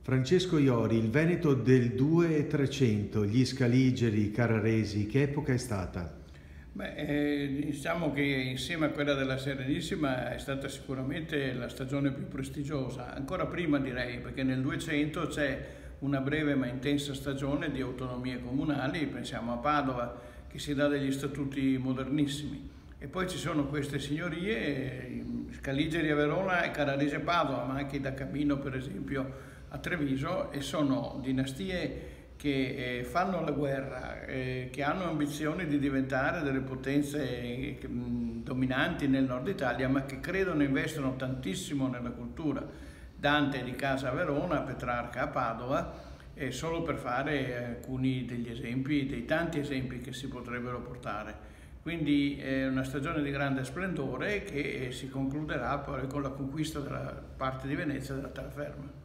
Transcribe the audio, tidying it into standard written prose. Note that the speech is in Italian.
Francesco Iori, il Veneto del 2 e 300, gli Scaligeri, i Carraresi, che epoca è stata? Diciamo che insieme a quella della Serenissima è stata sicuramente la stagione più prestigiosa, ancora prima direi, perché nel 200 c'è una breve ma intensa stagione di autonomie comunali, pensiamo a Padova che si dà degli statuti modernissimi, e poi ci sono queste signorie, Scaligeri a Verona e Carraresi a Padova, ma anche da Camino per esempio a Treviso, e sono dinastie che fanno la guerra, che hanno ambizioni di diventare delle potenze dominanti nel nord Italia, ma che credono e investono tantissimo nella cultura. Dante di Casa a Verona, Petrarca a Padova, solo per fare alcuni degli esempi, dei tanti esempi che si potrebbero portare. Quindi è una stagione di grande splendore che si concluderà poi con la conquista della parte di Venezia della terraferma.